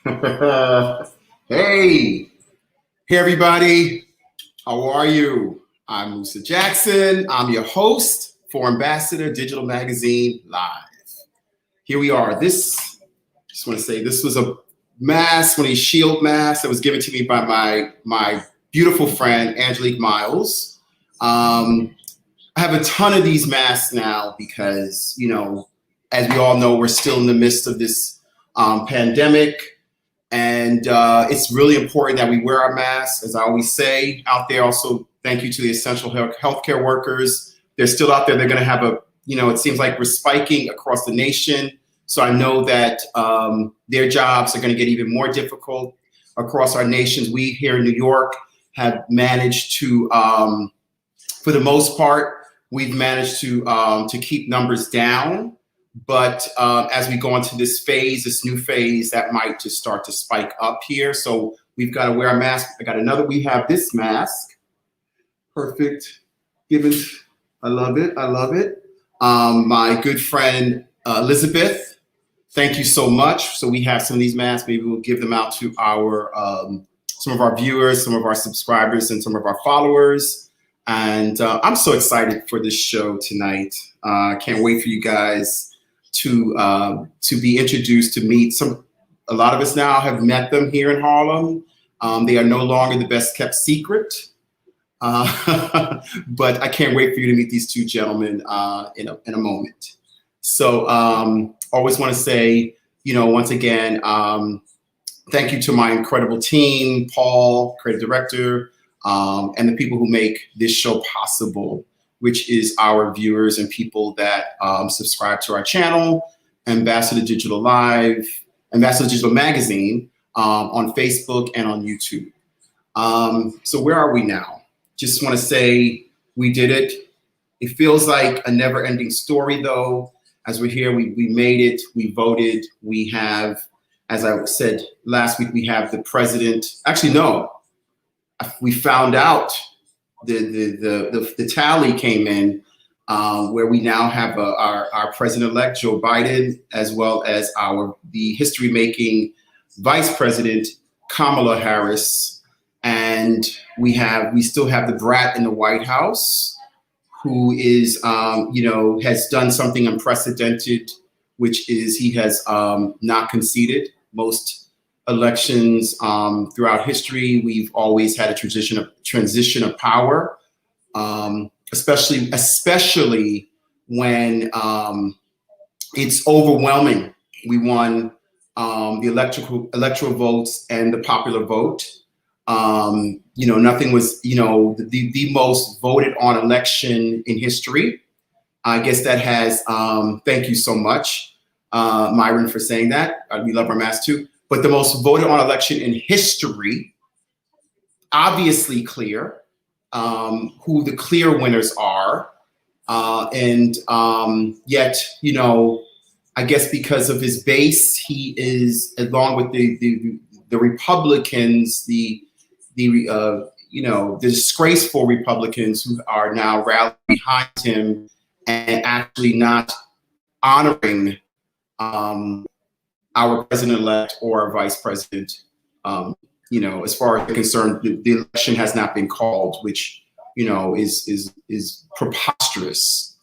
Hey, hey everybody, how are you? I'm Musa Jackson. I'm your host for Ambassador Digital Magazine Live. Here we are. Just want to say this was a mask, one of these shield masks that was given to me by my beautiful friend, Angelique Miles. I have a ton of these masks now because, as we all know, we're still in the midst of this pandemic. And it's really important that we wear our masks, as I always say out there. Also, thank you to the essential healthcare workers. They're still out there. They're going to have it seems like we're spiking across the nation. So I know that their jobs are going to get even more difficult across our nations. We here in New York have managed to, for the most part, we've managed to keep numbers down. But as we go into this new phase, that might just start to spike up here. So we've got to wear a mask. We have this mask. Perfect. I love it. My good friend, Elizabeth, thank you so much. So we have some of these masks. Maybe we'll give them out to some of our viewers, some of our subscribers, and some of our followers. And I'm so excited for this show tonight. Can't wait for you guys to be introduced, to meet a lot of us now have met them here in Harlem. They are no longer the best kept secret, but I can't wait for you to meet these two gentlemen in a moment. So always want to say, once again, thank you to my incredible team, Paul, creative director, and the people who make this show possible, which is our viewers and people that subscribe to our channel, Ambassador Digital Live, Ambassador Digital Magazine on Facebook and on YouTube. So where are we now? Just want to say we did it. It feels like a never-ending story, though. As we're here, we made it. We voted. We have, as I said last week, we have the president. Actually, no. We found out the tally came in where we now have our president-elect Joe Biden, as well as the history-making vice president Kamala Harris, and we still have the brat in the White House, who is has done something unprecedented, which is he has not conceded. Most elections throughout history, we've always had a transition of power, especially when it's overwhelming. We won the electoral votes and the popular vote. Nothing was the most voted on election in history. I guess that has thank you so much, Myron, for saying that. We love our mask too. But the most voted on election in history, obviously clear, who the clear winners are. Yet, I guess because of his base, he is, along with the Republicans, the disgraceful Republicans who are now rallying behind him and actually not honoring our president-elect or our vice president. As far as they're concerned, the election has not been called, which is preposterous.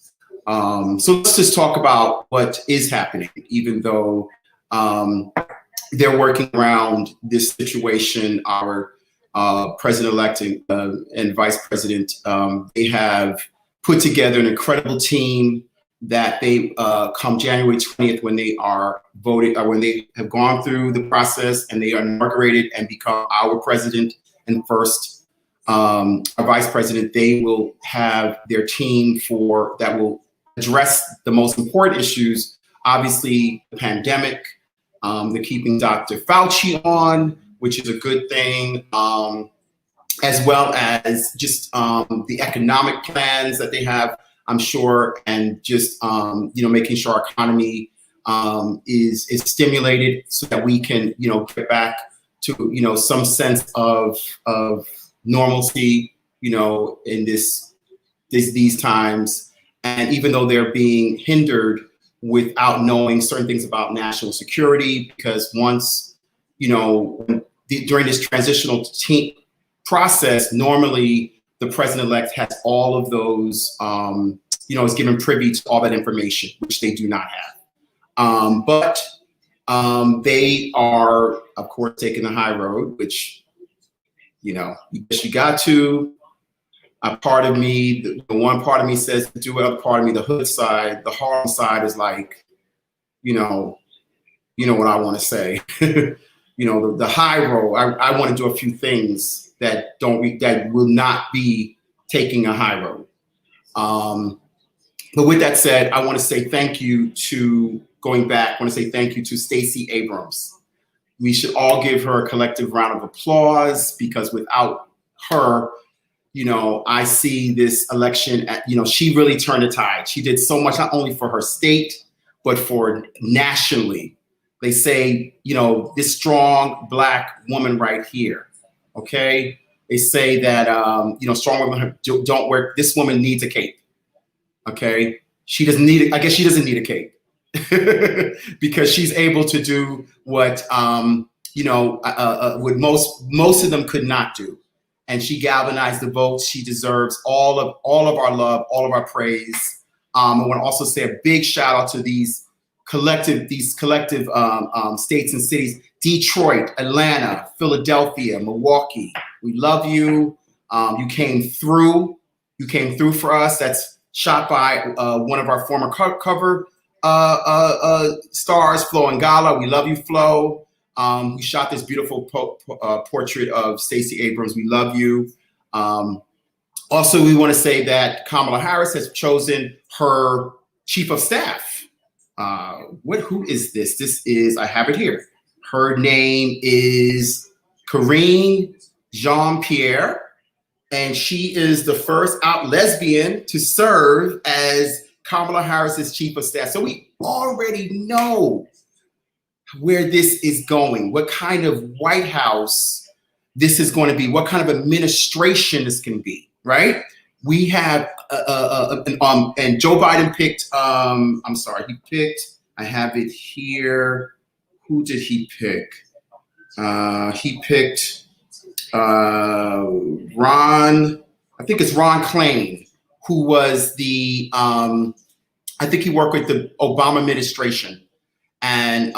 So let's just talk about what is happening, even though they're working around this situation. Our president-elect and vice president, they have put together an incredible team that they come January 20th, when they are voted, or when they have gone through the process and they are inaugurated and become our president and first our vice president, they will have their team that will address the most important issues. Obviously, the pandemic, they're keeping Dr. Fauci on, which is a good thing, as well as just the economic plans that they have, I'm sure, and just making sure our economy is stimulated so that we can get back to some sense of normalcy in these times. And even though they're being hindered without knowing certain things about national security, because once during this transitional process, normally the president-elect has all of those, is given privy to all that information, which they do not have. But they are, of course, taking the high road, which, you got to. A part of me, the one part of me says to do it, other part of me, the hood side, the Harlem side is like, what I want to say. The high road, I want to do a few things that will not be taking a high road. But with that said, I want to say thank you to, going back, I want to say thank you to Stacey Abrams. We should all give her a collective round of applause, because without her, I see this election, she really turned the tide. She did so much, not only for her state, but for nationally. They say, this strong Black woman right here, okay? They say that, strong women don't wear, this woman needs a cape, okay? She doesn't need it. I guess she doesn't need a cape because she's able to do what, what most of them could not do. And she galvanized the votes. She deserves all of our love, all of our praise. I want to also say a big shout out to these collective states and cities: Detroit, Atlanta, Philadelphia, Milwaukee. We love you. You came through. You came through for us. That's shot by one of our former cover stars, Flo Ngala. We love you, Flo. We shot this beautiful portrait of Stacey Abrams. We love you. Also, we want to say that Kamala Harris has chosen her chief of staff. Who is this? This is, I have it here. Her name is Karine Jean-Pierre, and she is the first out lesbian to serve as Kamala Harris's chief of staff. So we already know where this is going, what kind of White House this is going to be, what kind of administration this can be, right? We have, and Joe Biden picked, he picked, I have it here. Who did he pick? He picked Ron, I think it's Ron Klain, who was the, I think he worked with the Obama administration. And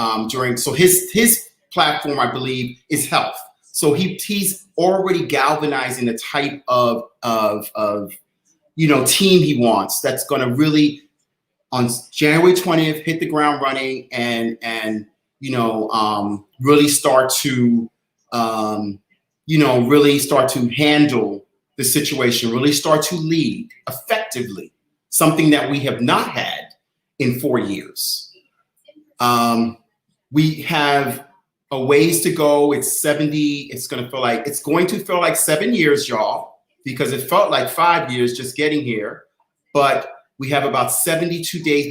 so his platform, I believe, is health. So he's already galvanizing the type of team he wants. That's going to really, on January 20th, hit the ground running and really start to handle the situation, really start to lead effectively, something that we have not had in 4 years. We have a ways to go. It's going to feel like 7 years, y'all, because it felt like 5 years just getting here. But we have about 72 days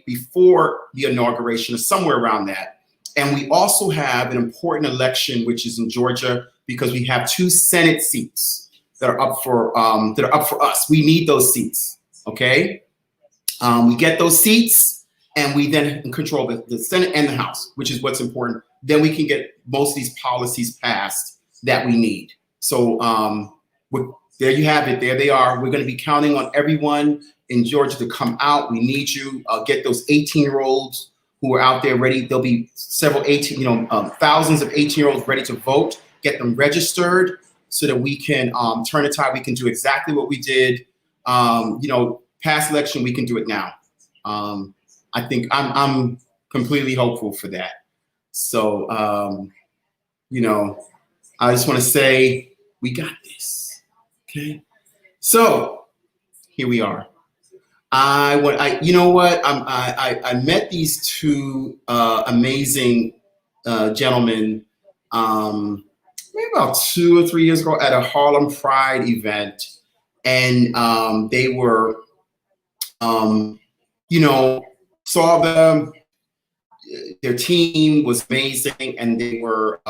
before the inauguration, or somewhere around that. And we also have an important election, which is in Georgia, because we have 2 Senate seats that are up for us. We need those seats. Okay. We get those seats, and we then control the Senate and the House, which is what's important. Then we can get most of these policies passed that we need. So there you have it. There they are. We're going to be counting on everyone in Georgia to come out. We need you. Get those 18-year-olds who are out there ready. There'll be several thousands of 18-year-olds ready to vote. Get them registered so that we can turn the tide. We can do exactly what we did. Past election, we can do it now. I think I'm completely hopeful for that. So, I just want to say we got this. Okay. So here we are. I met these 2 amazing gentlemen maybe about 2 or 3 years ago at a Harlem Pride event, and they were, saw them. Their team was amazing, and they were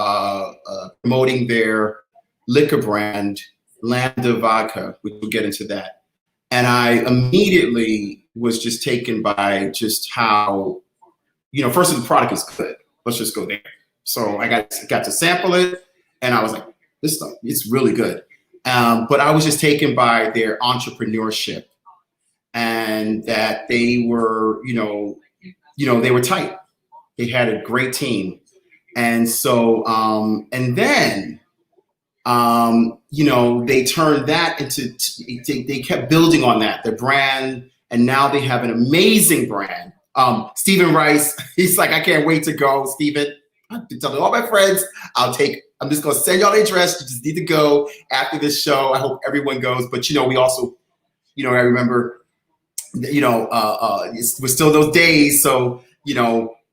promoting their liquor brand, Lambda Vodka. We'll get into that. And I immediately was just taken by just how, first of all, the product is good. Let's just go there. So I got to sample it, and I was like, this stuff, it's really good. But I was just taken by their entrepreneurship, and that they were, they were tight. They had a great team. And so, and then, they turned that into, they kept building on that, the brand, and now they have an amazing brand. Stephen Rice, he's like, I can't wait to go. Stephen, I'm telling all my friends, I'm just going to send y'all the address. You just need to go after this show. I hope everyone goes. But, we also, I remember, we're still those days. So,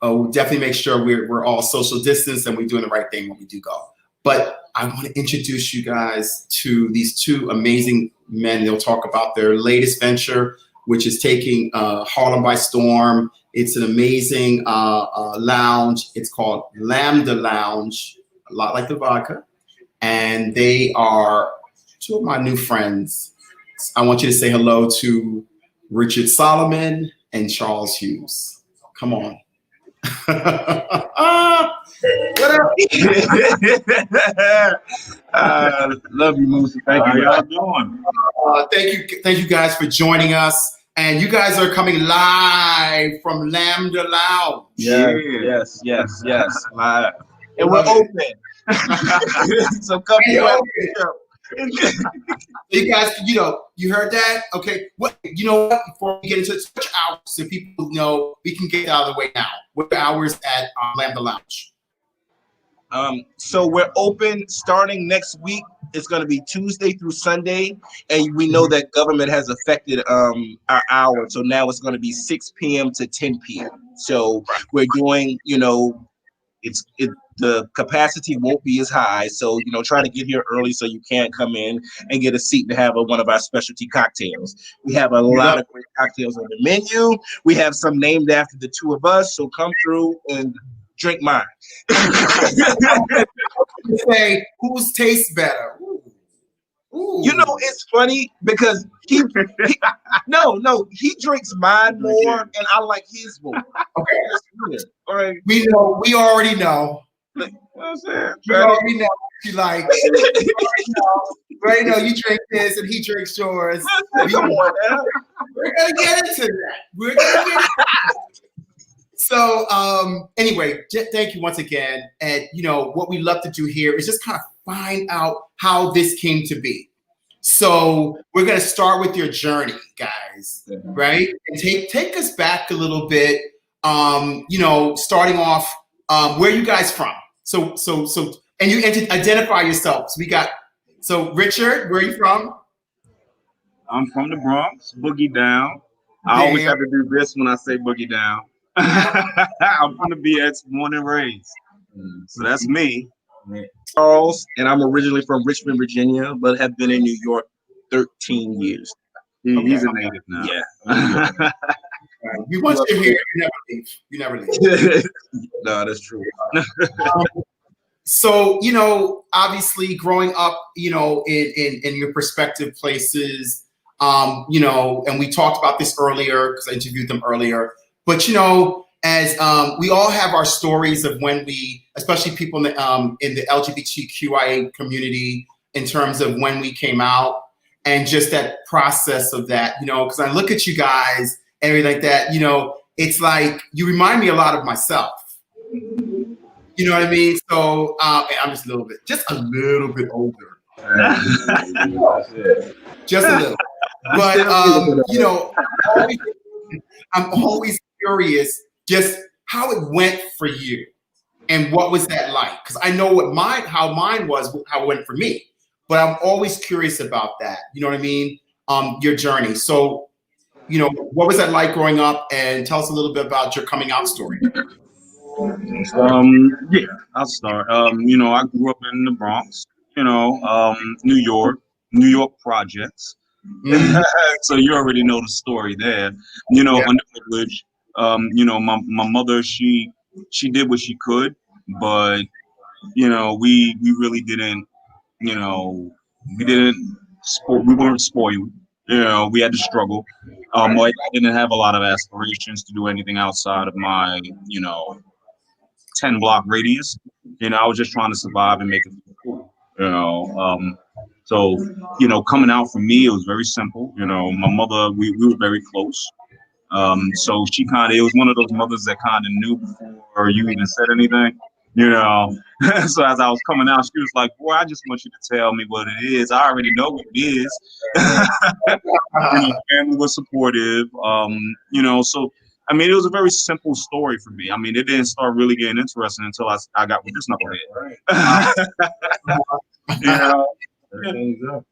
we'll definitely make sure we're all social distance and we're doing the right thing when we do go. But I want to introduce you guys to these two amazing men. They'll talk about their latest venture, which is taking Harlem by storm. It's an amazing lounge. It's called Lambda Lounge, a lot like the vodka. And they are two of my new friends. I want you to say hello to Richard Solomon and Charles Hughes. Come on. What up? Love you, Musa. Thank you. How y'all doing? Thank you guys for joining us. And you guys are coming live from Lambda Lounge. Yes. Live. And we're open. So come here. You guys, you heard that? Okay. Before we get into such hours, so people know, we can get out of the way now. What hours at Lambda Lounge? So we're open starting next week. It's going to be Tuesday through Sunday, and we know that government has affected our hours. So now it's going to be 6 p.m. to 10 p.m. So we're doing, the capacity won't be as high. So, try to get here early so you can come in and get a seat to have one of our specialty cocktails. We have a lot of great cocktails on the menu. We have some named after the two of us. So come through and drink mine. Say, whose tastes better? Ooh. It's funny because he drinks mine more, and I like his more. Okay. All right. We already know. What's that? You already know what you like. We already know you drink this and he drinks yours. We're gonna get into that. So anyway, thank you once again. And what we love to do here is just kind of find out how this came to be. So we're gonna start with your journey, guys, right? And take us back a little bit. Starting off, where are you guys from? So and you identify yourself. So Richard, where are you from? I'm from the Bronx, Boogie Down. I always have to do this when I say Boogie Down. I'm from the BX, born and raised. So that's me. Charles, and I'm originally from Richmond, Virginia, but have been in New York 13 years. He's a native now. Yeah. Once you're here, you never leave. No, that's true. So, obviously growing up, in your prospective places, and we talked about this earlier because I interviewed them earlier, but, as we all have our stories of when we, especially people in the LGBTQIA community, in terms of when we came out and just that process of that, because I look at you guys and everything like that, it's like you remind me a lot of myself. You know what I mean? So I'm just a little bit older. Just a little. But I'm always curious just how it went for you and what was that like? Because I know how mine was, how it went for me. But I'm always curious about that. You know what I mean? Your journey. So, what was that like growing up? And tell us a little bit about your coming out story. Yeah, I'll start. I grew up in the Bronx, New York projects. So you already know the story there. Underprivileged. My mother, she did what she could, but we really didn't. We weren't spoiled. We had to struggle. I didn't have a lot of aspirations to do anything outside of my, 10-block radius. You know, I was just trying to survive and make it cool. You know, so you know, coming out for me, it was very simple. You know, my mother, we were very close. So she it was one of those mothers that kind of knew before you even said anything, you know. So as I was coming out, she was like, boy, I just want you to tell me what it is. I already know what it is. You know, family was supportive. You know, so I mean, it was a very simple story for me. I mean, it didn't start really getting interesting until I got with this knucklehead. You know,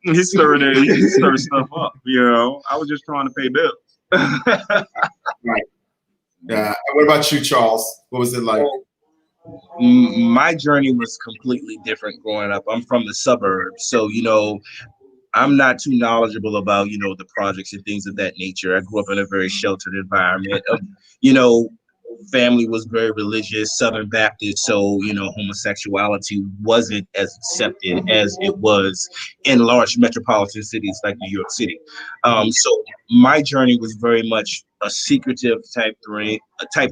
he stirred stuff up, you know. I was just trying to pay bills. Right. Yeah. What about you, Charles? What was it like? My journey was completely different growing up. I'm from the suburbs, so you know, I'm not too knowledgeable about, you know, the projects and things of that nature. I grew up in a very sheltered environment. You know, family was very religious, Southern Baptist, so you know, homosexuality wasn't as accepted as it was in large metropolitan cities like New York City. So my journey was very much a secretive type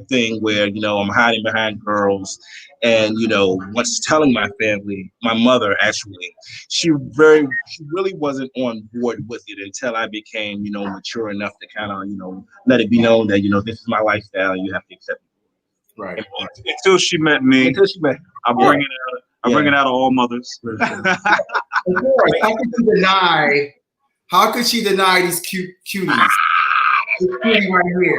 thing where, you know, I'm hiding behind girls, and you know, once telling my family, my mother actually, she really wasn't on board with it until I became, you know, mature enough to kind of, you know, let it be known that, you know, this is my lifestyle and you have to accept it. Right. Until she met me. I bring it out of all mothers. Of course. How could she deny these cuties? This cutie right here.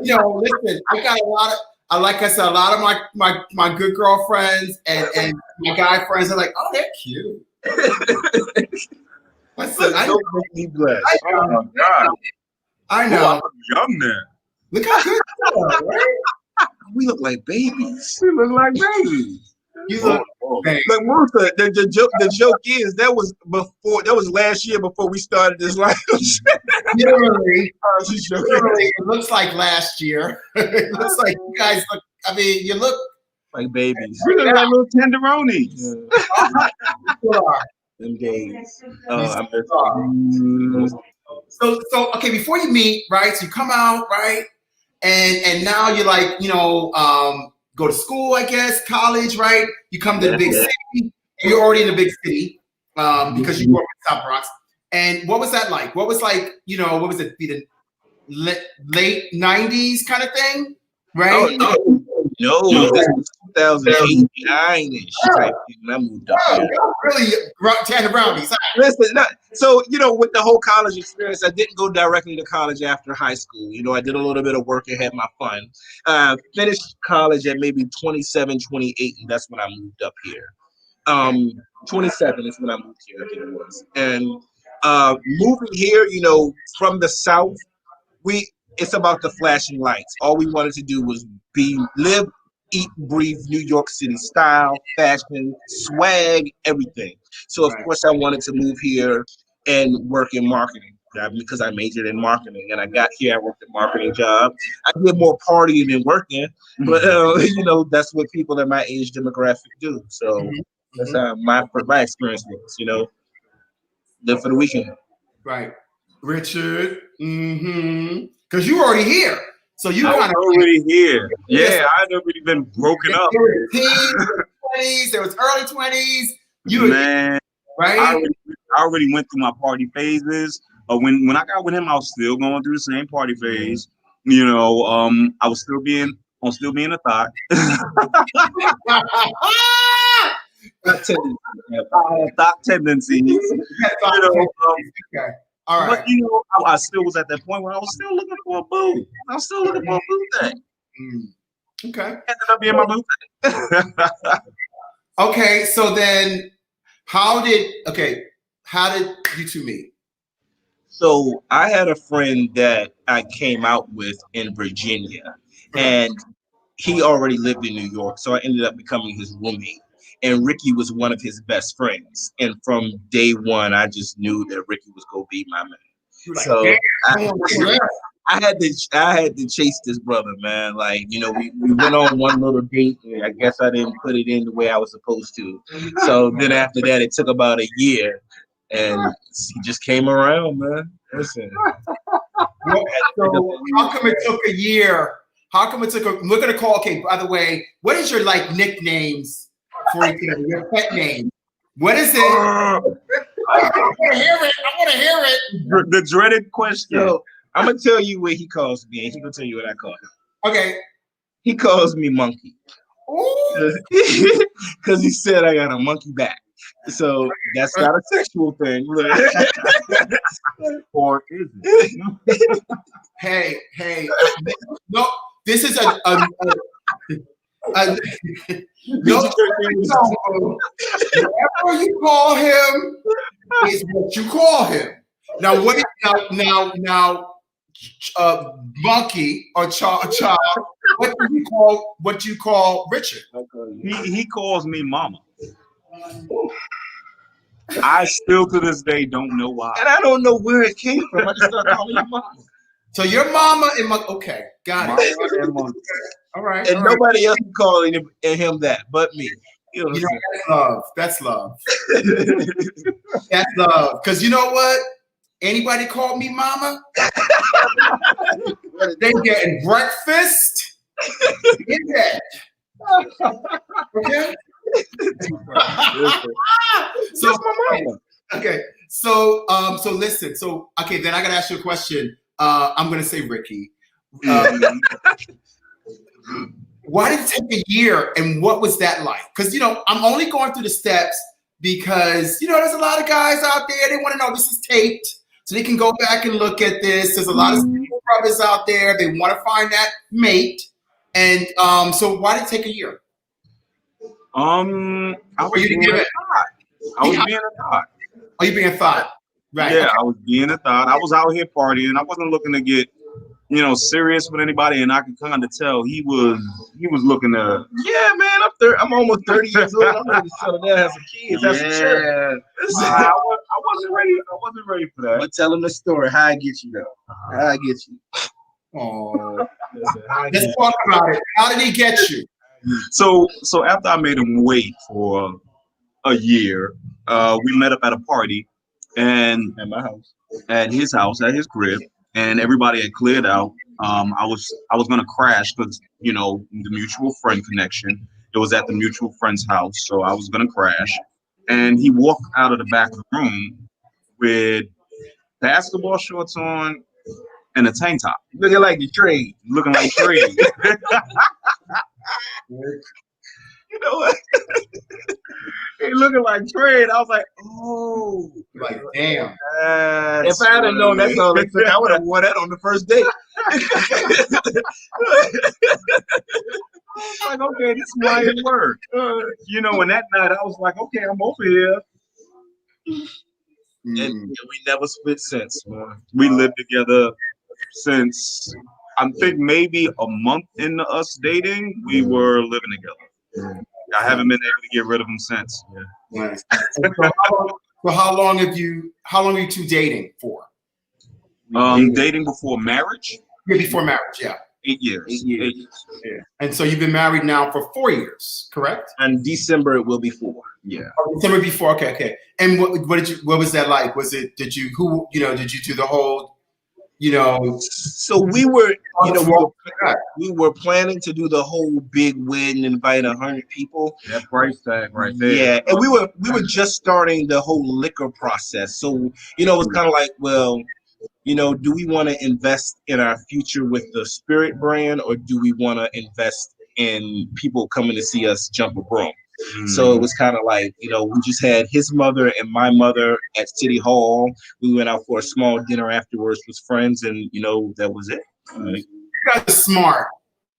You know, listen, I got a lot of, like I said, a lot of my good girlfriends and my guy friends are like, oh, they're cute. Listen, I know. Oh my God. I know. I'm young now. Look how good you are, right? We look like babies. We look like babies. You look Like Musa, the joke is that was last year before we started this live. literally, it looks like last year. It looks like you guys look, I mean, you look like babies. We look like little tenderonis. Them days. So okay, before you meet, right? So you come out, right? And now you're like, you know, go to school, I guess, college, right? You come to the big city. You're already in the big city because you grew up in South Bronx. And what was that like? What was like, you know, what was it? The late 90s kind of thing, right? No, this was 2008, 9-ish type thing when I moved up here. Really, Tanner Brownies. Listen, so, you know, with the whole college experience, I didn't go directly to college after high school. You know, I did a little bit of work and had my fun. Finished college at maybe 27, 28, and that's when I moved up here. 27 is when I moved here, I think it was. And moving here, you know, from the South, it's about the flashing lights. All we wanted to do was live, eat, breathe New York City style, fashion, swag, everything. So of course I wanted to move here and work in marketing because I majored in marketing. And I got here, I worked a marketing job. I did more partying than working, but you know, that's what people in my age demographic do. So that's how my experience was, you know, live for the weekend. Right. Richard, because you were already here. So you kind of already here. Yeah, I'd already been broken up. There was teens, there was 20s, there was early 20s. Man, right? I already went through my party phases. When I got with him, I was still going through the same party phase. You know, I was still being a thought. Thought tendencies. You know, okay. All right. But you know, I still was at that point where I was still looking for a boo. I was still looking for a boo thing. Okay. Ended up being my boo thing. Okay, so then how did you two meet? So I had a friend that I came out with in Virginia, and he already lived in New York, so I ended up becoming his roommate. And Ricky was one of his best friends. And from day one, I just knew that Ricky was gonna be my man. Like, so I had to chase this brother, man. Like, you know, we went on one little date, and I guess I didn't put it in the way I was supposed to. So then after that, it took about a year, and he just came around, man. Listen. So how come it took a year How come it took we're gonna call, okay, by the way, what is your like nicknames for each other, your pet name? What is it? I want to hear it. I want to hear it. The dreaded question. So I'm gonna tell you what he calls me, and he gonna tell you what I call him. Okay. He calls me Monkey. Because he said I got a monkey back. So that's not a sexual thing. Or is it? Hey. No, this is a no, whatever you call him is what you call him. Now what? Now, Monkey or Child. What do you call Richard? He calls me Mama. I still to this day don't know why, and I don't know where it came from. I just started calling you Mama. So your mama and okay, got it. All right. And nobody else is calling him that but me. You know, that's love. That's love. Because you know what? Anybody call me Mama? They getting breakfast in bed. Okay. So okay. So listen. So okay, then I gotta ask you a question. I'm gonna say Ricky. Why did it take a year, and what was that like? Because I'm only going through the steps because there's a lot of guys out there. They want to know this is taped, so they can go back and look at this. There's a lot of single brothers out there. They want to find that mate, and so why did it take a year? I was being a thought. Oh, you being a thought, right? Yeah, Okay. I was being a thought. I was out here partying. I wasn't looking to get serious with anybody, and I could kind of tell he was looking to. Yeah, man, I'm almost 30 years old. I'm ready to settle down, have some kids, have some children. I wasn't ready. I wasn't ready for that. But tell him the story. How I get you though? How I get you? Oh, let's talk about it. How did he get you? So after I made him wait for a year, we met up at a party, and At my house, at his house, at his crib. And everybody had cleared out. I was gonna crash because the mutual friend connection. It was at the mutual friend's house, so I was gonna crash. And he walked out of the back of the room with basketball shorts on and a tank top, looking like the trade. looking like Trey. You know what? He looking like Trey. I was like, oh, Like, damn. if I had known that's all it took, I would have worn that on the first date. Like, okay, this might work. And that night I was like, okay, I'm over here. And we never split since, man. We lived together since I think maybe a month into us dating, we were living together. I haven't been able to get rid of him since. Yeah. So how long are you two dating for? Dating before marriage? Yeah, before marriage, yeah. 8 years. 8 years. Yeah. And so you've been married now for 4 years, correct? And December it will be 4. Yeah. Oh, December before, okay. And what was that like? Did you do the whole, So we were, we were planning to do the whole big win and invite 100 people. That price tag right there. Yeah, and we were just starting the whole liquor process. So, it was kind of like, well, do we want to invest in our future with the Spirit brand, or do we want to invest in people coming to see us jump a broom? So it was kind of like, we just had his mother and my mother at City Hall. We went out for a small dinner afterwards with friends, and that was it. You guys are smart.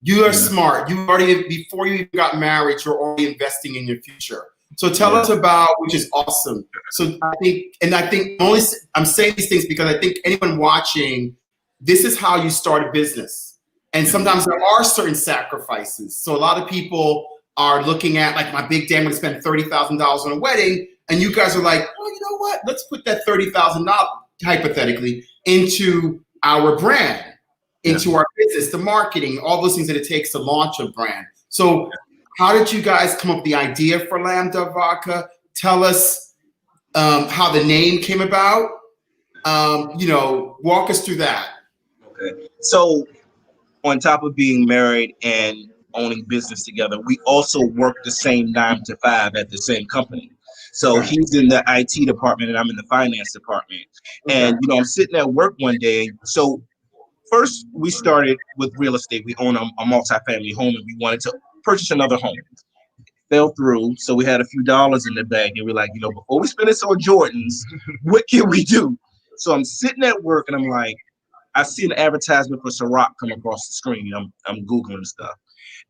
You are smart. You already, before you even got married, you're already investing in your future. So tell us about, which is awesome. So I think I'm saying these things because I think anyone watching, this is how you start a business. And sometimes there are certain sacrifices. So a lot of people are looking at, like, my big day, I'm going to spend $30,000 on a wedding. And you guys are like, well, you know what? Let's put that $30,000 hypothetically into our brand, into our business, the marketing, all those things that it takes to launch a brand. So how did you guys come up with the idea for Lambda Vodka? Tell us how the name came about. Walk us through that. Okay. So on top of being married and owning business together, we also work the same 9 to 5 at the same company. So he's in the IT department and I'm in the finance department. And, you know, I'm sitting at work one day. So first we started with real estate. We own a multi-family home and we wanted to purchase another home. Fell through. So we had a few dollars in the bag and we're like, you know, before we spend this on Jordans, what can we do? So I'm sitting at work and I'm like, I see an advertisement for Ciroc come across the screen. I'm Googling stuff.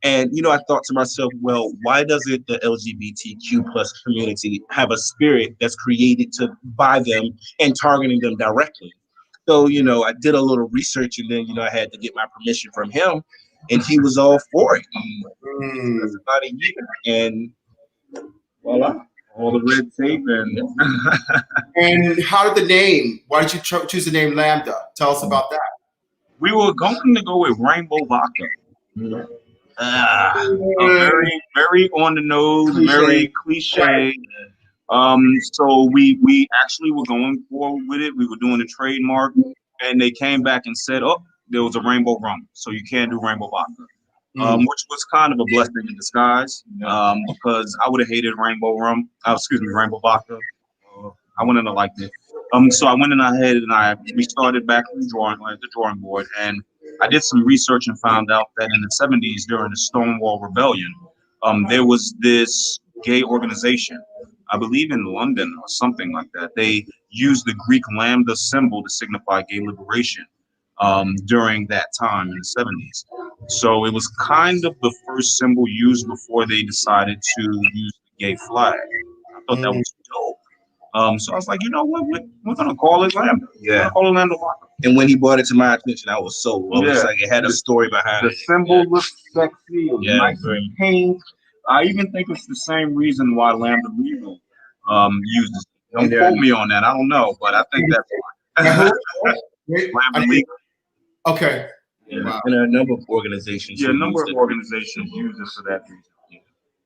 And, you know, I thought to myself, well, why doesn't the LGBTQ plus community have a spirit that's created to buy them and targeting them directly? So, you know, I did a little research and then, you know, I had to get my permission from him and he was all for it. And that's about a year. And voila, all the red tape. And how did the name, why did you choose the name Lambda? Tell us about that. We were going to go with Rainbow Vodka. Very, very on the nose, very cliche. So we actually were going forward with it. We were doing a trademark, and they came back and said, "Oh, there was a rainbow rum, so you can't do Rainbow Vodka," which was kind of a blessing in disguise. Because I would have hated Rainbow Vodka. I wouldn't have liked it. So I went in ahead and we started back at the drawing board, and I did some research and found out that in the 70s, during the Stonewall Rebellion, there was this gay organization, I believe in London or something like that. They used the Greek lambda symbol to signify gay liberation during that time in the 70s. So it was kind of the first symbol used before they decided to use the gay flag. I thought that was dope. So I was like, you know what, we're gonna call it Lambda. Yeah. Call it Lambda Vodka. And when he brought it to my attention, I was sold. I was like, it had a story behind it. The symbol looked sexy. It was nice and pink. I even think it's the same reason why Lambda Legal uses it. Don't quote me on that. I don't know, but I think that's why. Lambda Legal. Okay. Yeah. Wow. And a number of organizations. Yeah, a number of organizations use it for that reason.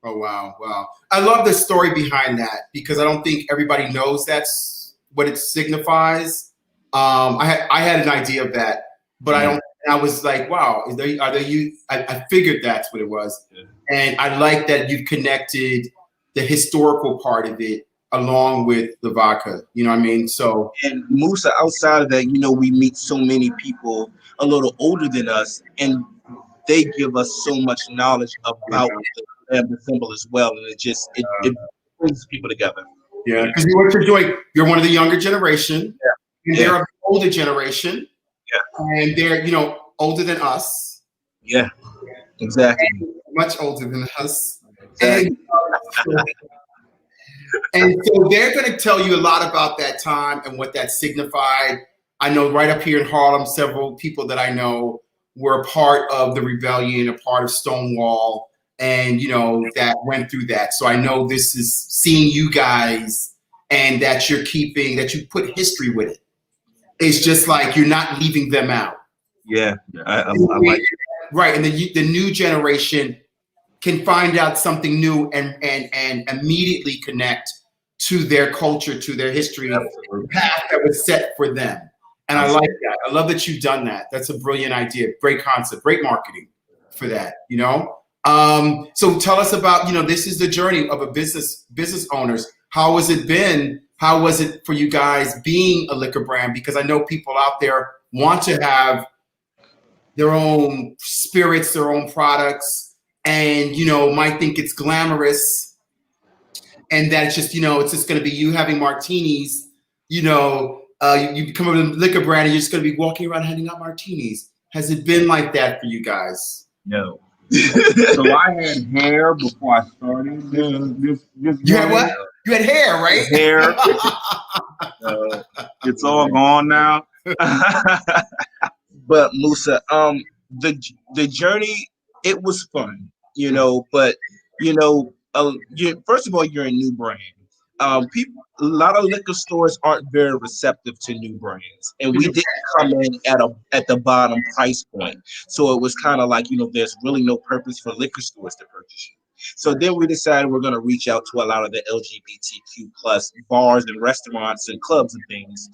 Oh, wow. Wow. I love the story behind that because I don't think everybody knows that's what it signifies. I had an idea of that, but I was like, wow, I figured that's what it was. Yeah. And I like that you've connected the historical part of it along with the vodka. You know what I mean? So, and Musa, outside of that, you know, we meet so many people a little older than us, and they give us so much knowledge about the symbol as well, and it brings people together. Yeah, because what you're doing, you're one of the younger generation. Yeah, and they're an older generation. Yeah, and they're older than us. Yeah, exactly. And much older than us. Exactly. And so they're going to tell you a lot about that time and what that signified. I know right up here in Harlem, several people that I know were a part of the rebellion, a part of Stonewall, and that went through that. So I know this is seeing you guys and that you put history with it. It's just like you're not leaving them out. Yeah, I like it. Right, and the new generation can find out something new and immediately connect to their culture, to their history, path that was set for them. And I like that. I love that you've done that. That's a brilliant idea. Great concept. Great marketing for that. So tell us about this is the journey of a business owners. How has it been? How was it for you guys being a liquor brand? Because I know people out there want to have their own spirits, their own products, and might think it's glamorous, and that it's just it's just going to be you having martinis. You become a liquor brand, and you're just going to be walking around handing out martinis. Has it been like that for you guys? No. So I had hair before I started this. You had what? You had hair, right? Hair. It's all gone now. But Musa, the journey, it was fun, but first of all, you're a new brand. A lot of liquor stores aren't very receptive to new brands, and we didn't come in at the bottom price point. So it was kind of like, there's really no purpose for liquor stores to purchase you. So then we decided we're going to reach out to a lot of the LGBTQ plus bars and restaurants and clubs and things.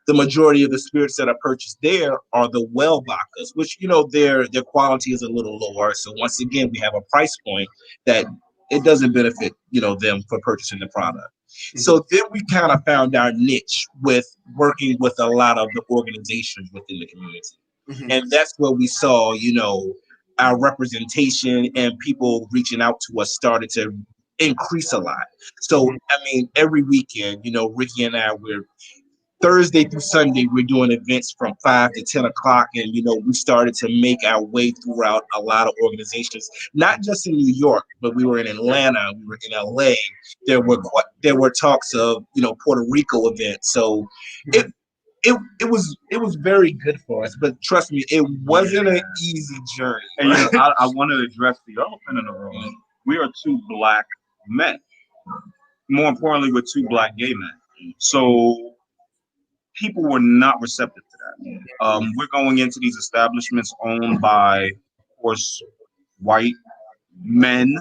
the majority of the spirits that are purchased there are the well vodkas, which, you know, their quality is a little lower. So once again, we have a price point that it doesn't benefit, you know, them for purchasing the product. So then we kind of found our niche with working with a lot of the organizations within the community. And that's where we saw, you know, our representation and people reaching out to us started to increase a lot. So, I mean, every weekend, you know, Ricky and I, we're Thursday through Sunday, we're doing events from 5 to 10 o'clock. And, you know, we started to make our way throughout a lot of organizations, not just in New York, but we were in Atlanta, we were in LA. There were talks of, you know, Puerto Rico events. So it was very good for us, but trust me, it wasn't an easy journey. And you know, I want to address the elephant in the room. We are two Black men. More importantly, we're two Black gay men. So people were not receptive to that. We're going into these establishments owned by, of course, white men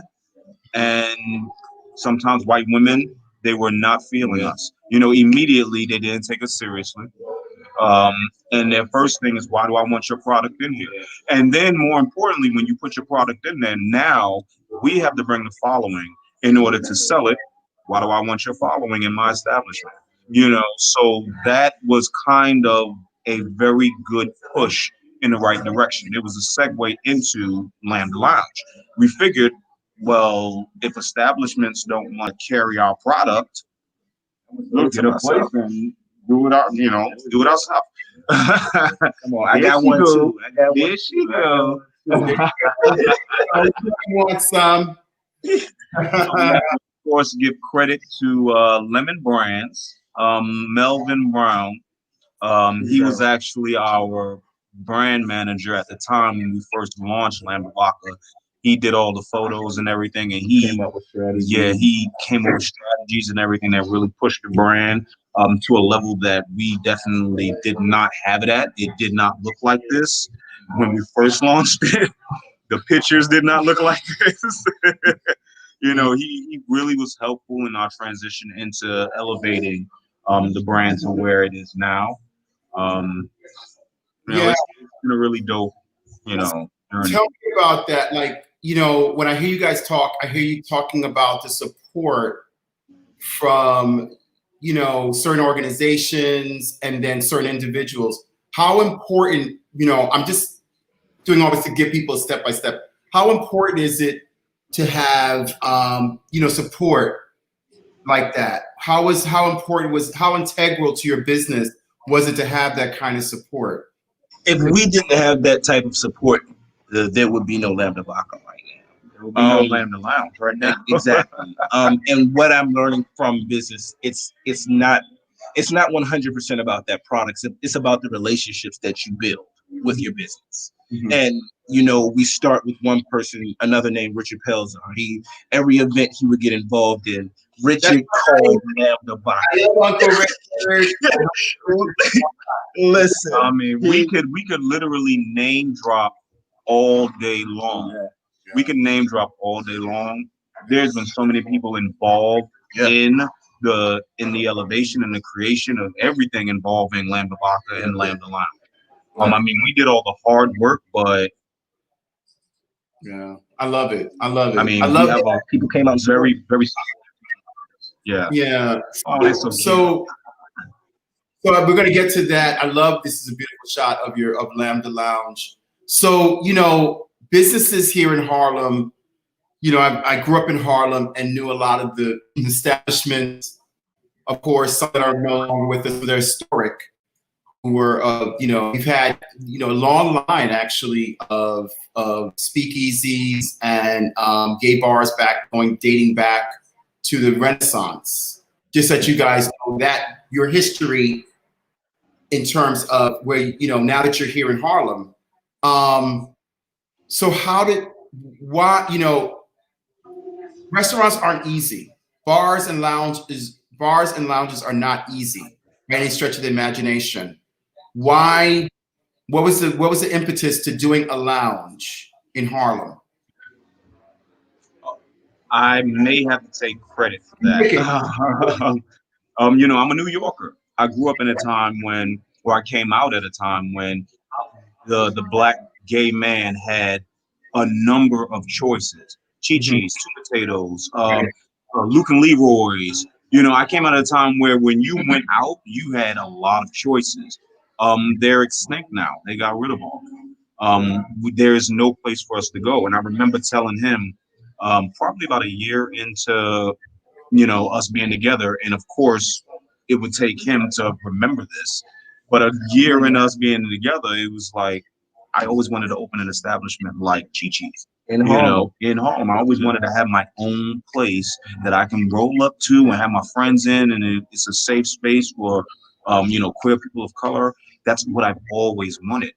and sometimes white women. They were not feeling us. You know, immediately they didn't take us seriously. And their first thing is, why do I want your product in here? And then more importantly, when you put your product in there, now we have to bring the following in order to sell it. Why do I want your following in my establishment? You know, so that was kind of a very good push in the right direction. It was a segue into Lambda Lounge. We figured, well, if establishments don't want to carry our product, we'll get a place and do it out, you know, do it ourselves. Come on, I got one too. There she go. Want some? Of course, give credit to Lemon Brands. Melvin Brown, he was actually our brand manager at the time when we first launched Lambda Vodka. He did all the photos and everything, and he came up with strategies. Yeah, he came up with strategies and everything that really pushed the brand to a level that we definitely did not have it at. It did not look like this when we first launched it. The pictures did not look like this. You know, he really was helpful in our transition into elevating the brand to where it is now. You know, it's been a really dope, you know, journey. Tell me about that. Like, you know, when I hear you guys talk, I hear you talking about the support from, you know, certain organizations and then certain individuals. How important, you know, I'm just doing all this to give people step by step. How important is it to have, you know, support like that? How integral to your business was it to have that kind of support? If we didn't have that type of support, there would be no Lambda Vodka right now. There would be no Lambda Lounge right now. Exactly. And what I'm learning from business, it's not 100% about that product. It's about the relationships that you build with your business. And you know, we start with one person, another named Richard Pelzar. Every event he would get involved in, Richard called Lambda Vodka. Listen, I mean, we could literally name drop all day long. We could name drop all day long. There's been so many people involved in the elevation and the creation of everything involving Lambda Vodka and Lambda Lounge. I mean, we did all the hard work, but yeah, I love it. I love it. I mean, people came out very, very. Yeah. Yeah. Oh, so we're gonna get to that. I love this. Is a beautiful shot of Lambda Lounge. So, you know, businesses here in Harlem. You know, I grew up in Harlem and knew a lot of the establishments. Of course, some that are no longer with us, they're historic. Who were, you know, we've had, you know, a long line actually of speakeasies and gay bars dating back to the Renaissance. Just that you guys know that your history in terms of where, you know, now that you're here in Harlem. So why, you know, restaurants aren't easy. Bars and lounges are not easy by any stretch of the imagination. Why? What was the impetus to doing a lounge in Harlem? I may have to take credit for that. You know, I'm a New Yorker. I grew up in a time when, or I came out at a time when the black gay man had a number of choices. Chi-Chi's, Two Potatoes, Luke and Leroy's. You know, I came out at a time where when you went out, you had a lot of choices. They're extinct now. They got rid of all. There's no place for us to go. And I remember telling him, probably about a year into, you know, us being together. And of course, it would take him to remember this. But a year in us being together, it was like, I always wanted to open an establishment like Chi-Chi's. In Harlem. I always wanted to have my own place that I can roll up to and have my friends in, and it's a safe space for, you know, queer people of color. That's what I've always wanted.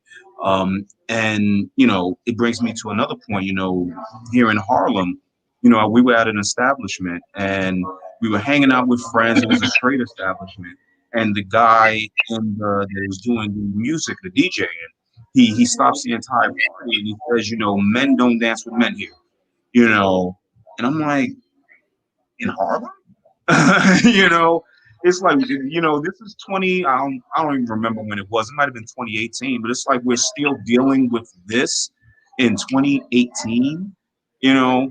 And, you know, it brings me to another point, you know, here in Harlem, you know, we were at an establishment and we were hanging out with friends. It was a straight establishment. And the guy that was doing the music, the DJ, he stops the entire party and he says, you know, men don't dance with men here, you know. And I'm like, in Harlem? You know, it's like, you know, this is I don't even remember when it was. It might have been 2018, but it's like we're still dealing with this in 2018, you know.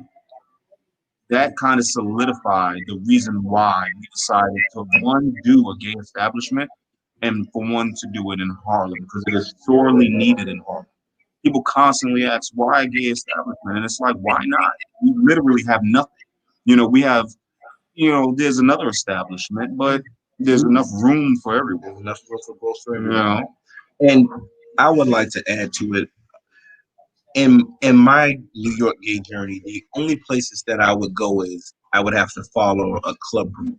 That kind of solidified the reason why we decided to, one, do a gay establishment, and for one, to do it in Harlem, because it is sorely needed in Harlem. People constantly ask, why a gay establishment? And it's like, why not? We literally have nothing. You know, we have, you know, there's another establishment, but there's enough room for everyone. There's enough room for both for everyone. You know? And I would like to add to it, in my New York gay journey, the only places that I would go is I would have to follow a club group.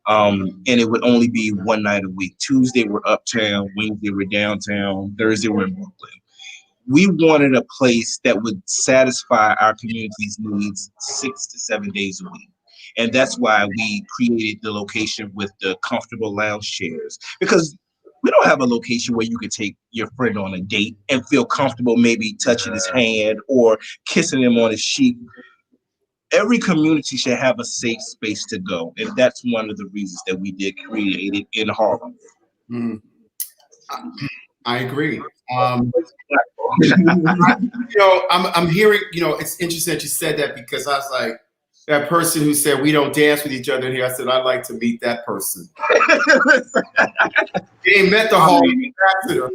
And it would only be one night a week. Tuesday we're uptown, Wednesday we're downtown, Thursday we're in Brooklyn. We wanted a place that would satisfy our community's needs 6 to 7 days a week. And that's why we created the location with the comfortable lounge chairs, because we don't have a location where you can take your friend on a date and feel comfortable maybe touching his hand or kissing him on his cheek. Every community should have a safe space to go. And that's one of the reasons that we did create it in Harlem. I agree. You know, I'm hearing, you know, it's interesting that you said that, because I was like, that person who said we don't dance with each other here, I said, I'd like to meet that person. They ain't met the Harlem ambassador.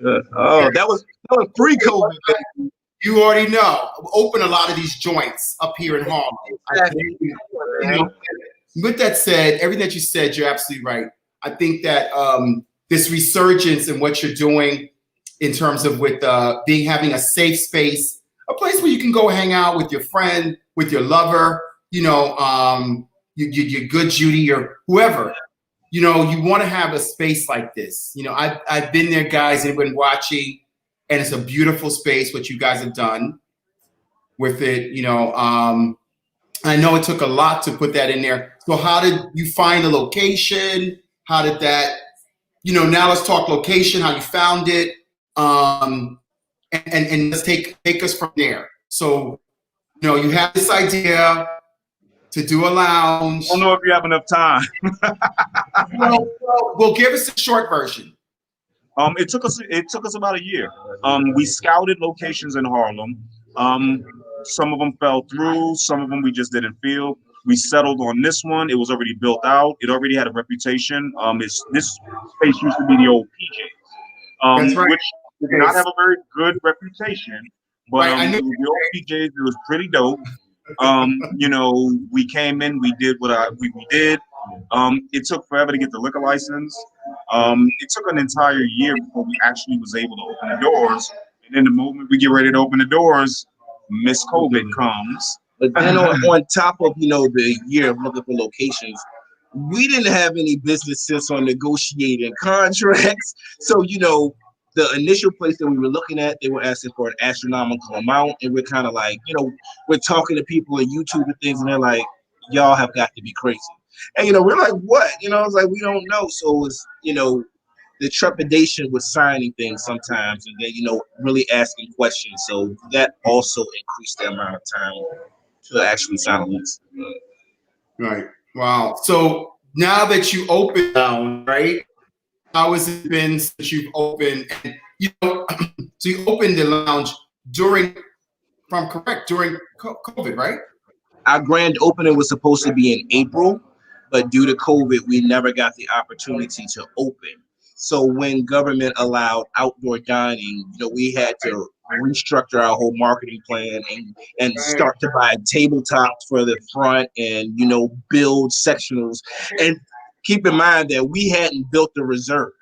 That was pre-COVID. You already know. Open a lot of these joints up here in Harlem. You know, with that said, everything that you said, you're absolutely right. I think that this resurgence in what you're doing in terms of with having a safe space, a place where you can go hang out with your friend, with your lover, you know, your good Judy or whoever. You know, you want to have a space like this. You know, I've been there, guys, and been watching, and it's a beautiful space, what you guys have done with it. You know, I know it took a lot to put that in there. So how did you find the location? How did that, you know, now let's talk location, how you found it. And let's take us from there. So, you know, you have this idea to do a lounge. I don't know if you have enough time. Well, give us a short version. It took us about a year. We scouted locations in Harlem. Some of them fell through. Some of them we just didn't feel. We settled on this one. It was already built out. It already had a reputation. This space used to be the old PJs, That's right. Which did not have a very good reputation. But the old PJs, it was pretty dope. You know, we came in, we did what we did. It took forever to get the liquor license. It took an entire year before we actually was able to open the doors. And then the moment we get ready to open the doors, Miss COVID comes. But then on top of, you know, the year of looking for locations, we didn't have any business sense on negotiating contracts. So, you know, the initial place that we were looking at, they were asking for an astronomical amount. And we're kind of like, you know, we're talking to people on YouTube and things, and they're like, y'all have got to be crazy. And, you know, we're like, what? You know, it's like, we don't know. So it's, you know, the trepidation with signing things sometimes, and then, you know, really asking questions. So that also increased the amount of time to actually sign a lease. Right. Wow. So now that you open down, right? How has it been since you've opened? And so you opened the lounge during COVID, right? Our grand opening was supposed to be in April, but due to COVID, we never got the opportunity to open. So when government allowed outdoor dining, we had to restructure our whole marketing plan and start to buy tabletops for the front and, build sectionals. And keep in mind that we hadn't built the reserve.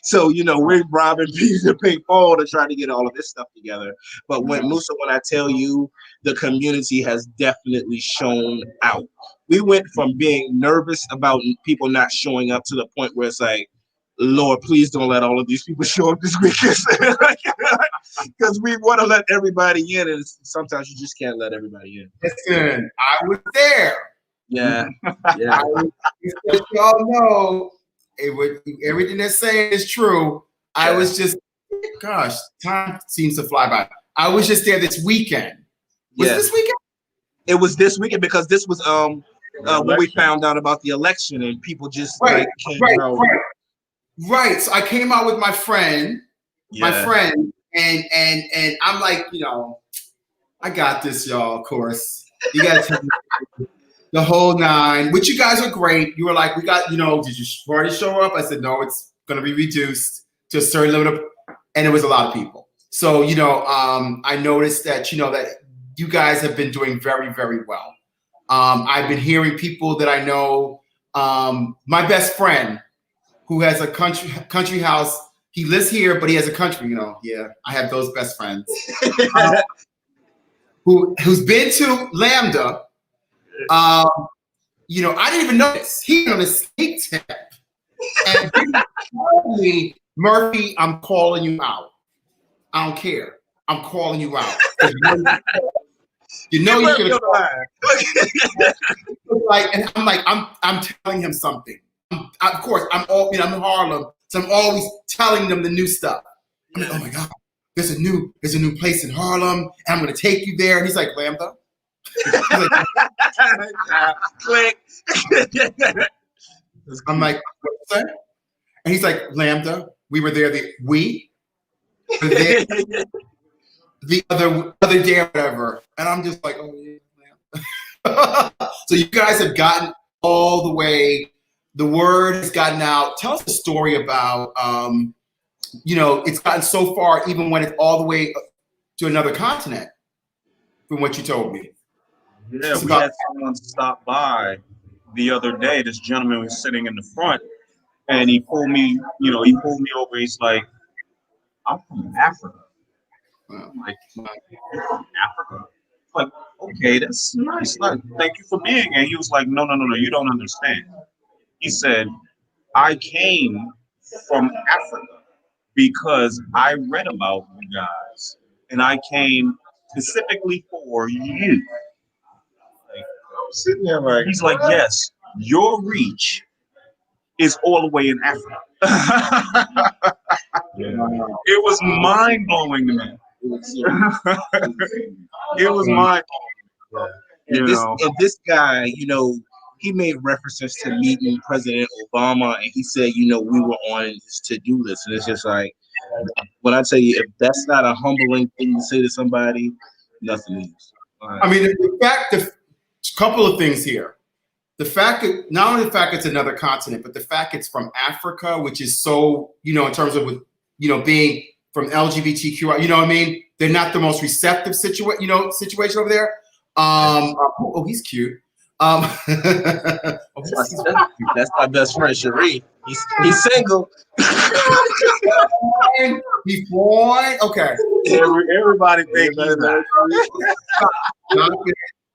So, we're robbing Peter to pay Paul to try to get all of this stuff together. But Musa, when I tell you, the community has definitely shown out. We went from being nervous about people not showing up to the point where it's like, Lord, please don't let all of these people show up this weekend. Because we want to let everybody in, and sometimes you just can't let everybody in. Listen, I was there. Yeah. Y'all know everything they're saying is true. I was just, gosh, time seems to fly by. I was just there this weekend. Was it this weekend? It was this weekend because this was when we found out about the election and people just came out. Right. So I came out with my friend, and I'm like, I got this, y'all. Of course, you got to the whole nine. Which you guys are great. You were like, we got, did you already show up? I said, no, it's going to be reduced to a certain limit of, and it was a lot of people. So I noticed that that you guys have been doing very, very well. I've been hearing people that I know. My best friend, who has a country house. He lives here, but he has a country, Yeah, I have those best friends. Who's been to Lambda. I didn't even notice. He on a skate tip. And he told me, Murphy, I'm calling you out. I don't care. I'm calling you out. You could have and I'm telling him something. Of course, I'm in Harlem, so I'm always telling them the new stuff. I'm like, oh my God, there's a new place in Harlem, and I'm gonna take you there. And he's like, Lambda. Click. I'm like, what's that? And he's like, Lambda. We were there. The other day or whatever, and I'm just like, oh yeah. So you guys have gotten all the way. The word has gotten out. Tell us a story about, it's gotten so far, even when it's all the way to another continent, from what you told me. Yeah, we had someone stop by the other day. This gentleman was sitting in the front, and he pulled me over. He's like, I'm from Africa. I'm like, you're from Africa? Like, okay, that's nice. Like, thank you for being here. He was like, no, you don't understand. He said, I came from Africa because I read about you guys, and I came specifically for you. Like, I'm sitting there like, he's like, yes, your reach is all the way in Africa. It was mind-blowing to me. It was mind-blowing. And this guy, he made references to meeting President Obama, and he said, we were on his to-do list. And it's just like, when I tell you, if that's not a humbling thing to say to somebody, nothing is. I mean, a couple of things here. The fact that not only the fact it's another continent, but the fact it's from Africa, which is so, in terms of being from LGBTQ, you know what I mean? They're not the most receptive situation over there. He's cute. That's my best friend, Sheree. He's single. He's born. Okay. Everybody thinks he's that.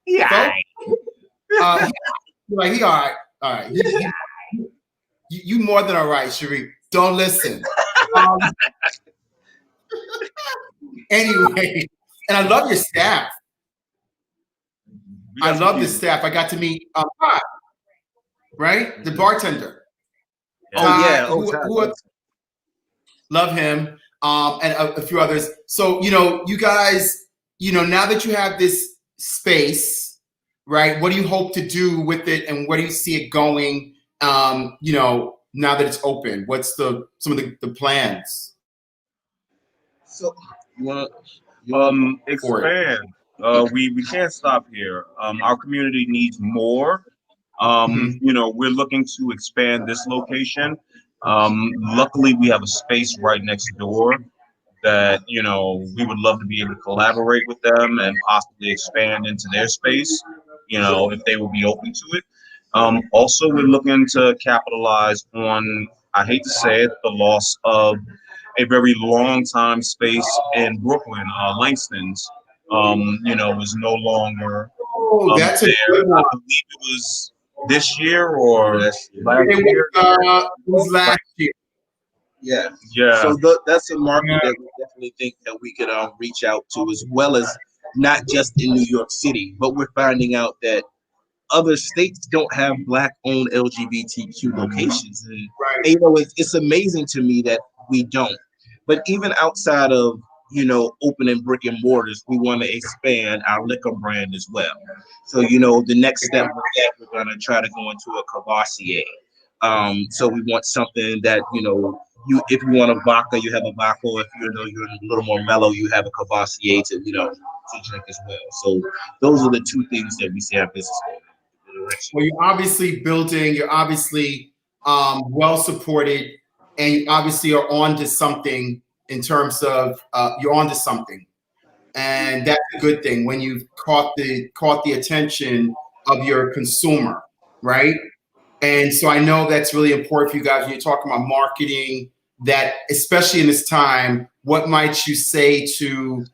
Yeah. Like he all right. All right. You more than all right, Sheree. Don't listen. Anyway, and I love your staff. I love this staff. I got to meet Todd, right? The bartender. Love him. And a few others. So, you guys, now that you have this space, right? What do you hope to do with it, and where do you see it going you know, now that it's open? What's some of the plans? So you Expand. We can't stop here. Our community needs more. You know, we're looking to expand this location. Luckily, we have a space right next door that, you know, we would love to be able to collaborate with them and possibly expand into their space, you know, if they would be open to it. Also, we're looking to capitalize on, I hate to say it, the loss of a very long time space in Brooklyn. Langston's, you know, is no longer Oh, that's there. a good I one. believe it was this year or last It year. was last year. Yeah. Yeah. So that's a market that we definitely think that we could reach out to, as well as not just in New York City, but we're finding out that other states don't have Black-owned LGBTQ locations, and Right. you know it's amazing to me that we don't. But even outside of, you know, opening brick and mortars, we want to expand our liquor brand as well. So, you know, the next step with that, we're gonna try to go into a Cavassier. So we want something that, you know, if you want a vodka, you have a vodka. If you know you're a little more mellow, you have a Cavassier to, you know, to drink as well. So those are the two things that we see our business going in the direction. Well, you're obviously building. You're obviously well supported, and you obviously are on to something in terms of you're on to something, and that's a good thing when you've caught the attention of your consumer, right? And so I know that's really important for you guys when you're talking about marketing, that especially in this time, what might you say to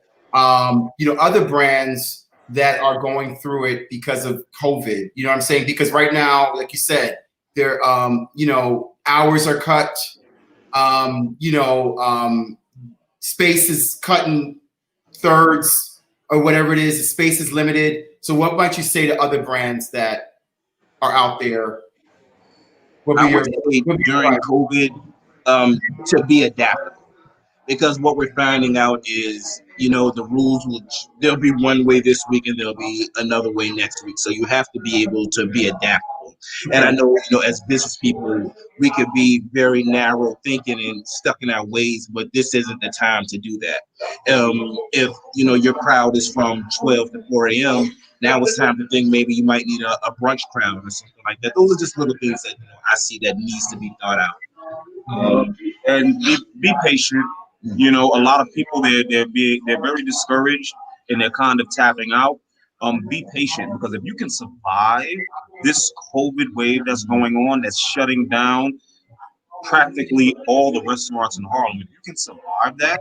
you know, other brands that are going through it because of COVID? You know what I'm saying? Because right now, like you said, their you know, hours are cut, you know, space is cut in thirds or whatever it is, the space is limited. So what might you say to other brands that are out there? I would say during COVID, to be adaptable, because what we're finding out is, you know, the rules will, there'll be one way this week and there'll be another way next week. So you have to be able to be adaptable. And I know, you know, as business people, we could be very narrow thinking and stuck in our ways, but this isn't the time to do that. If, you know, your crowd is from 12 to 4 a.m., now it's time to think maybe you might need a brunch crowd or something like that. Those are just little things that, you know, I see that needs to be thought out. And be patient. You know, a lot of people they're very discouraged and they're kind of tapping out. Be patient, because if you can survive this COVID wave that's going on, that's shutting down practically all the restaurants in Harlem, if you can survive that,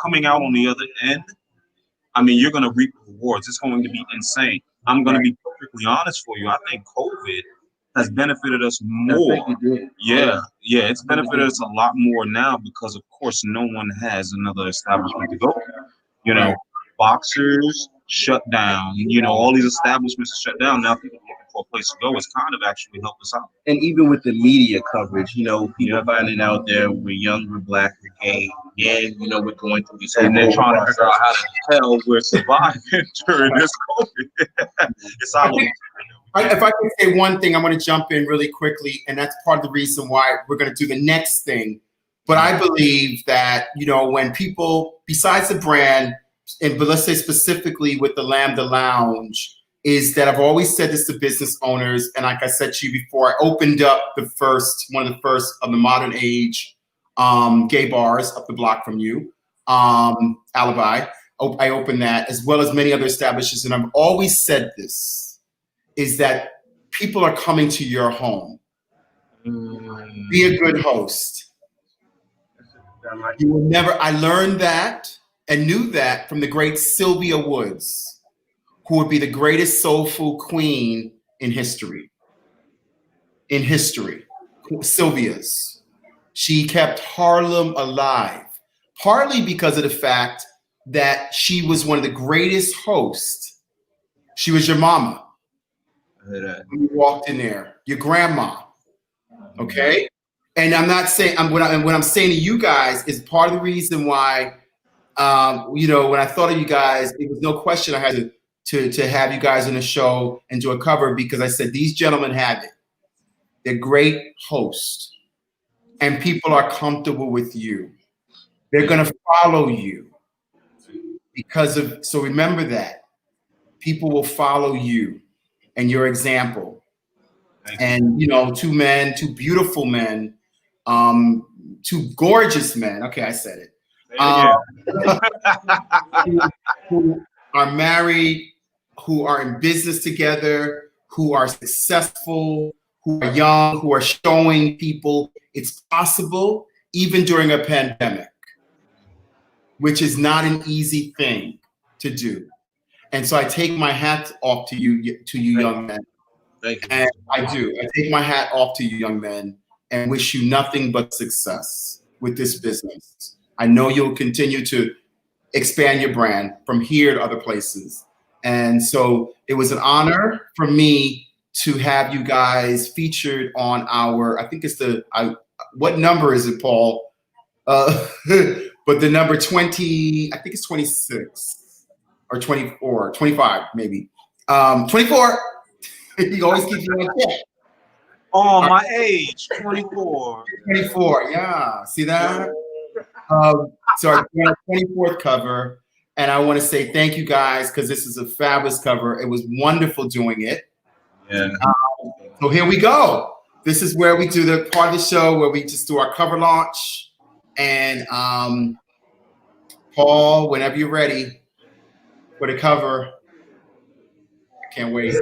coming out on the other end, I mean, you're gonna reap the rewards. It's going to be insane. I'm gonna be perfectly honest for you. I think COVID has benefited us more. Yeah, it's benefited us a lot more now because, of course, no one has another establishment to go to. You know, boxers shut down. You know, all these establishments are shut down. Now people are looking for a place to go. It's kind of actually helped us out. And even with the media coverage, you know, people finding out there we're young, we're Black, we're gay, and, you know, we're going through these. And they're trying to figure out how the hell we're surviving during this COVID. It's all. If I can say one thing, I'm going to jump in really quickly, and that's part of the reason why we're going to do the next thing. But I believe that, you know, when people, besides the brand, but let's say specifically with the Lambda Lounge, is that I've always said this to business owners, and like I said to you before, I opened up one of the first of the modern age gay bars up the block from you, Alibi. I opened that, as well as many other establishments, and I've always said this, is that people are coming to your home. Be a good host. You will never, I learned that and knew that from the great Sylvia Woods, who would be the greatest soul food queen in history. In history, Sylvia's. She kept Harlem alive, partly because of the fact that she was one of the greatest hosts. She was your mama. When you walked in there, your grandma, okay? And I'm not saying, what I'm saying to you guys is part of the reason why, you know, when I thought of you guys, it was no question I had to have you guys on the show and do a cover, because I said, these gentlemen have it. They're great hosts. And people are comfortable with you. They're going to follow you so remember that. People will follow you and your example. And, two beautiful men, two gorgeous men. Okay, I said it. Who are married, who are in business together, who are successful, who are young, who are showing people it's possible even during a pandemic, which is not an easy thing to do. And so I take my hat off to you young men. Thank you. And I do. I take my hat off to you young men and wish you nothing but success with this business. I know you'll continue to expand your brand from here to other places. And so it was an honor for me to have you guys featured on our, I think it's what number is it, Paul? But the number 20, I think it's 26 or 24, 25 maybe. 24. He always keeps you on check. Oh, my age, 24. 24, yeah. See that? So our 24th cover, and I want to say thank you guys because this is a fabulous cover. It was wonderful doing it. Yeah. So here we go. This is where we do the part of the show where we just do our cover launch. And Paul, whenever you're ready for the cover, I can't wait.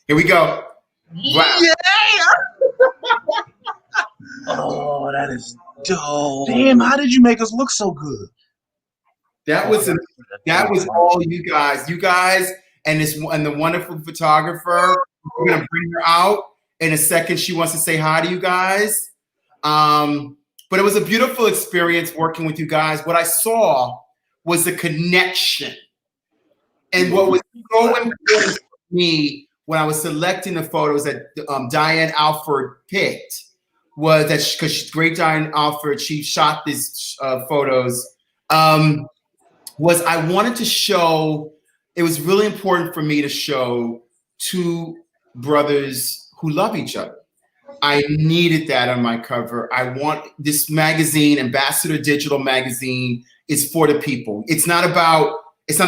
Here we go. Wow. Yeah. Oh, that is dope. Damn, how did you make us look so good? That was all you guys, and the wonderful photographer. We're gonna bring her out in a second. She wants to say hi to you guys. But it was a beautiful experience working with you guys. What I saw was the connection, and what was so important for me when I was selecting the photos that Diane Alford picked was that because she's great, Diane Alford, she shot these photos. Was I wanted to show, it was really important for me to show two brothers who love each other. I needed that on my cover. I want this magazine, Ambassador Digital Magazine, is for the people. It's not a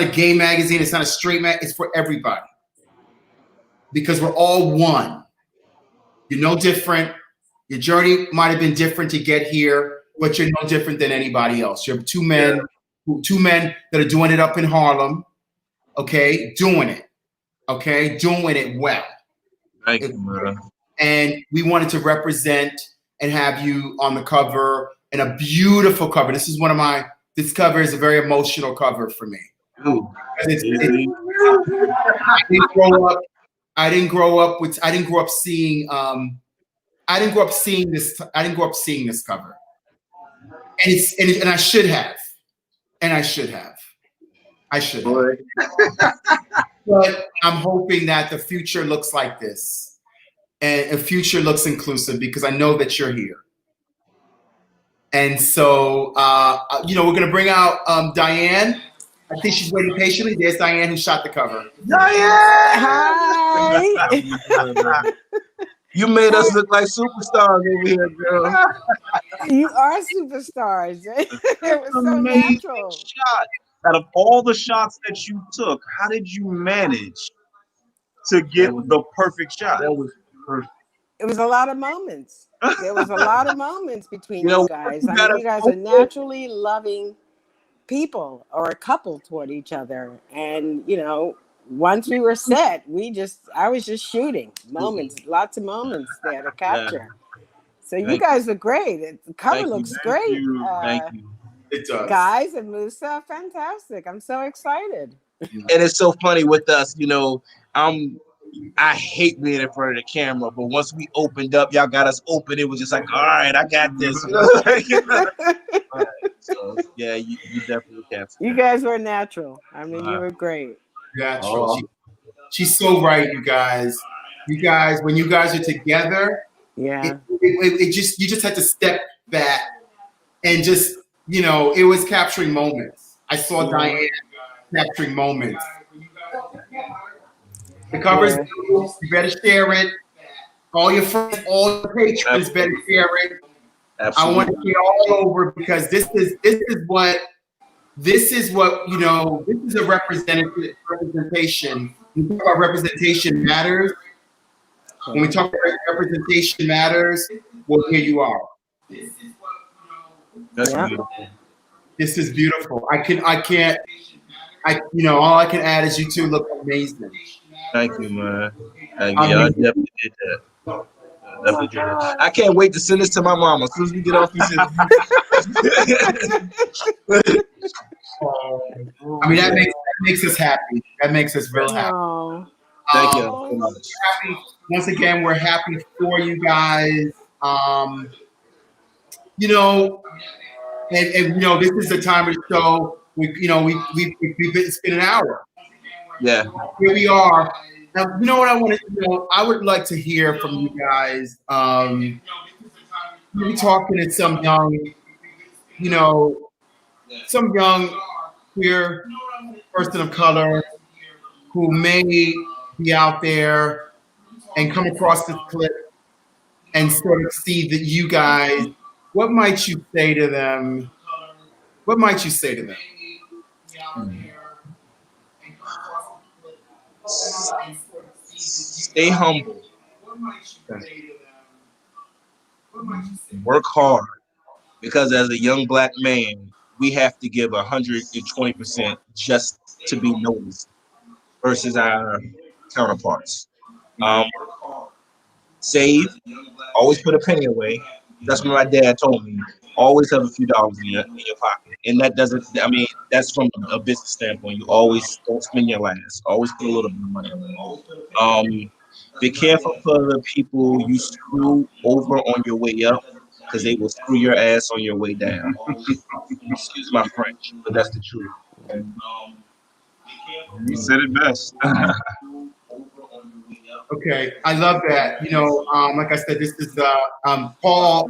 gay magazine, it's not a straight magazine, it's for everybody. Because we're all one. You're no different. Your journey might have been different to get here, but you're no different than anybody else. You're two men that are doing it up in Harlem, okay? Doing it well. Thank you, man. And we wanted to represent and have you on the cover, and a beautiful cover. This cover is a very emotional cover for me. Ooh. I didn't grow up seeing this cover. And I should have. But I'm hoping that the future looks like this. And the future looks inclusive because I know that you're here. And so, we're going to bring out Diane. I think she's waiting patiently. There's Diane who shot the cover. Diane! Hi! You made us look like superstars over here, girl. You are superstars. It was so natural. Shot. Out of all the shots that you took, how did you manage to get the perfect shot? That was perfect. It was a lot of moments. There was a lot of moments between you guys. I mean, you guys are naturally loving people or a couple toward each other. And, once we were set, I was just shooting moments, lots of moments there to capture. Yeah. So you guys are great. The cover looks great. Thank you. It does. Guys and Musa, fantastic. I'm so excited. And it's so funny with us, I hate being in front of the camera, but once we opened up, y'all got us open. It was just like, all right, I got this. Right. So yeah, you definitely captured. You guys were natural. I mean, you were great. Natural. She's so right, you guys. You guys, when you guys are together, it just you just had to step back and just it was capturing moments. I saw Diane capturing moments. The cover's new. You better share it. All your friends, all your patrons better share it. Absolutely. I want to see it all over because this is what this is a representation. When we talk about representation matters. When we talk about representation matters, well, here you are. That's beautiful. This is beautiful. All I can add is you two look amazing. Thank you, man. Thank you. I definitely did that. I can't wait to send this to my mama as soon as we get off these interviews. I mean, that makes us happy. That makes us real happy. Thank you so much. Once again, we're happy for you guys. And this is the time of the show. It's been an hour. Yeah. Here we are. Now, you know what I want to know? I would like to hear from you guys. We're talking to some young queer person of color who may be out there and come across this clip and sort of see that you guys, what might you say to them? What might you say to them? Stay humble. Work hard. Because as a young Black man, we have to give 120% just to be noticed versus our counterparts. Save. Always put a penny away. That's what my dad told me. Always have a few dollars in your pocket. And that doesn't, that's from a business standpoint. You always don't spend your last. Always put a little bit of money away. Be careful for the people you screw over on your way up, because they will screw your ass on your way down. Excuse my French, but that's the truth. You said it best. Okay, I love that. Like I said, this is Paul.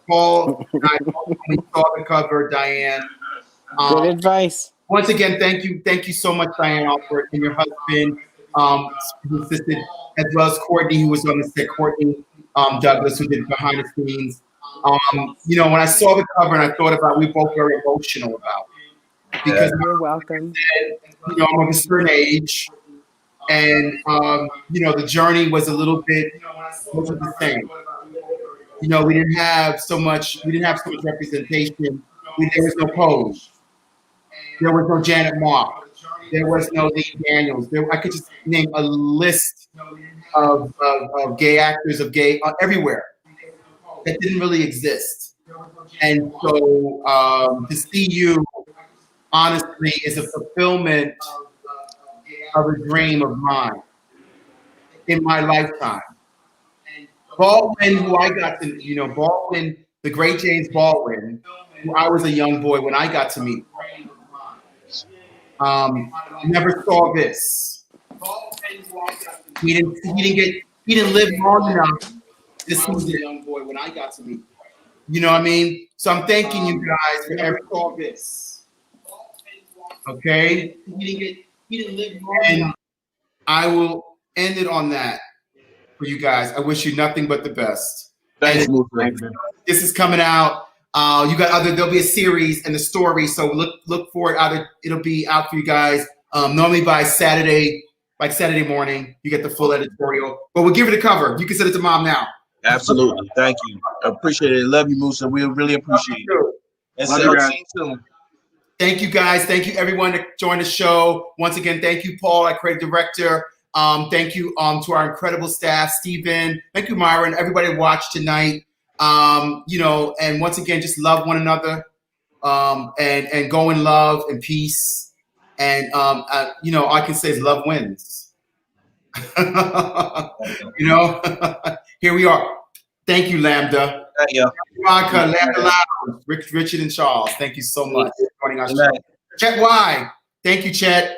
Paul, we saw the cover, Diane. Good advice. Once again, thank you so much, Diane Alford, and your husband, who assisted, as well as Courtney, who was on the set, Courtney Douglas, who did behind the scenes. When I saw the cover and I thought about, we both very emotional about it. Because you're welcome. I'm of a certain age, and the journey was a little bit wasn't the same. We didn't have so much representation. There was no Pose. There was no Janet Mock. There was no Lee Daniels. I could just name a list of gay actors, everywhere that didn't really exist. And so to see you, honestly, is a fulfillment of a dream of mine in my lifetime. Baldwin, who I got to, Baldwin, the great James Baldwin, who I was a young boy when I got to meet. Never saw this. He didn't live long enough to see the young boy when I got to meet. You know what I mean? So I'm thanking you guys for never saw this. Okay? He didn't live long enough. I will end it on that. For you guys, I wish you nothing but the best. Thanks, this is coming out. There'll be a series and the story, so look for it. It'll be out for you guys. Normally by Saturday morning, you get the full editorial. But we'll give it a cover. You can send it to mom now. Absolutely, thank you. I appreciate it. Love you, Musa. We really appreciate it. And see you soon. Thank you, guys. Thank you, everyone, to join the show. Once again, thank you, Paul, our creative director. Thank you to our incredible staff, Stephen. Thank you, Myron. Everybody watched tonight. And once again, just love one another, and go in love and peace. And all I can say is love wins. Here we are. Thank you, Lambda. Thank you. Lambda Lounge, Richard and Charles. Thank you so much for joining our show. Chet Y. Thank you, Chet.